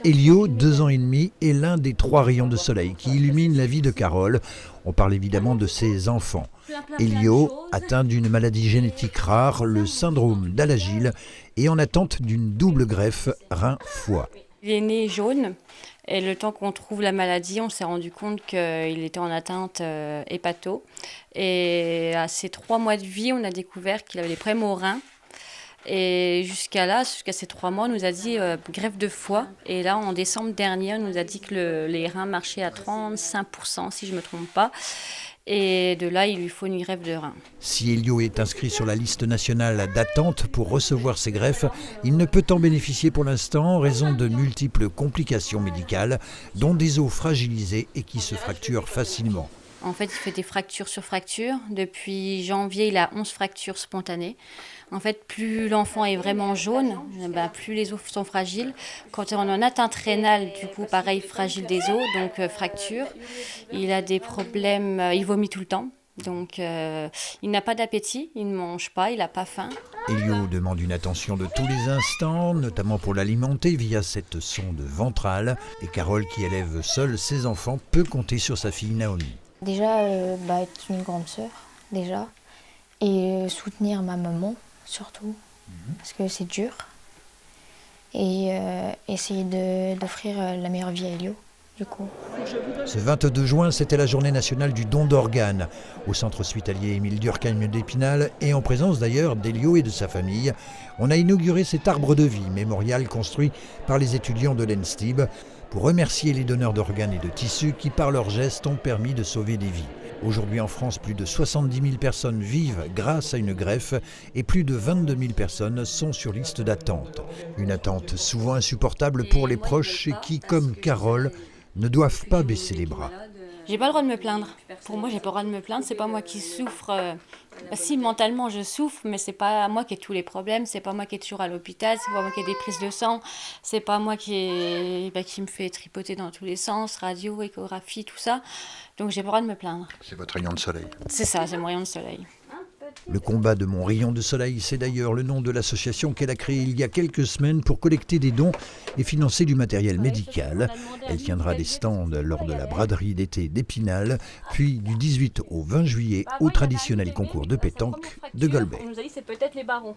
Elio, 2 ans et demi, est l'un des 3 rayons de soleil qui illuminent la vie de Carole. On parle évidemment de ses enfants. Elio, atteint d'une maladie génétique rare, le syndrome d'Alagille, et en attente d'une double greffe rein-foie. Il est né jaune et le temps qu'on trouve la maladie, on s'est rendu compte qu'il était en atteinte hépato. Et à ses 3 mois de vie, on a découvert qu'il avait des problèmes aux reins. Et jusqu'à ces 3 mois, on nous a dit greffe de foie. Et là, en décembre dernier, on nous a dit que les reins marchaient à 35%, si je ne me trompe pas. Et de là, il lui faut une greffe de rein. Si Elio est inscrit sur la liste nationale d'attente pour recevoir ses greffes, il ne peut en bénéficier pour l'instant en raison de multiples complications médicales, dont des os fragilisés et qui se fracturent facilement. En fait, il fait des fractures sur fractures. Depuis janvier, il a 11 fractures spontanées. En fait, plus l'enfant est vraiment jaune, plus les os sont fragiles. Quand on est en atteinte rénale, du coup, pareil, fragile des os, donc fracture. Il a des problèmes, il vomit tout le temps. Donc, il n'a pas d'appétit, il ne mange pas, il n'a pas faim. Elio demande une attention de tous les instants, notamment pour l'alimenter via cette sonde ventrale. Et Carole, qui élève seule ses enfants, peut compter sur sa fille Naomi. Déjà, être une grande sœur, déjà, et soutenir ma maman, surtout, parce que c'est dur, et essayer d'offrir la meilleure vie à Elio, du coup. Ce 22 juin, c'était la journée nationale du don d'organes, au centre hospitalier Émile Durkheim d'Épinal, et en présence d'ailleurs d'Elio et de sa famille. On a inauguré cet arbre de vie mémorial construit par les étudiants de l'ENSTIB, pour remercier les donneurs d'organes et de tissus qui, par leurs gestes, ont permis de sauver des vies. Aujourd'hui en France, plus de 70 000 personnes vivent grâce à une greffe et plus de 22 000 personnes sont sur liste d'attente. Une attente souvent insupportable pour les proches et qui, comme Carole, ne doivent pas baisser les bras. J'ai pas le droit de me plaindre. Pour moi, j'ai pas le droit de me plaindre. C'est pas moi qui souffre. Si mentalement je souffre, mais c'est pas moi qui ai tous les problèmes. C'est pas moi qui est toujours à l'hôpital. C'est pas moi qui ai des prises de sang. C'est pas moi qui me fait tripoter dans tous les sens, radio, échographie, tout ça. Donc j'ai pas le droit de me plaindre. C'est votre rayon de soleil. C'est ça, c'est mon rayon de soleil. Le combat de mon rayon de soleil, c'est d'ailleurs le nom de l'association qu'elle a créée il y a quelques semaines pour collecter des dons et financer du matériel médical. Elle tiendra des stands lors de la braderie d'été d'Épinal, puis du 18 au 20 juillet au traditionnel concours de pétanque de Golbet. On nous a dit c'est peut-être les barons.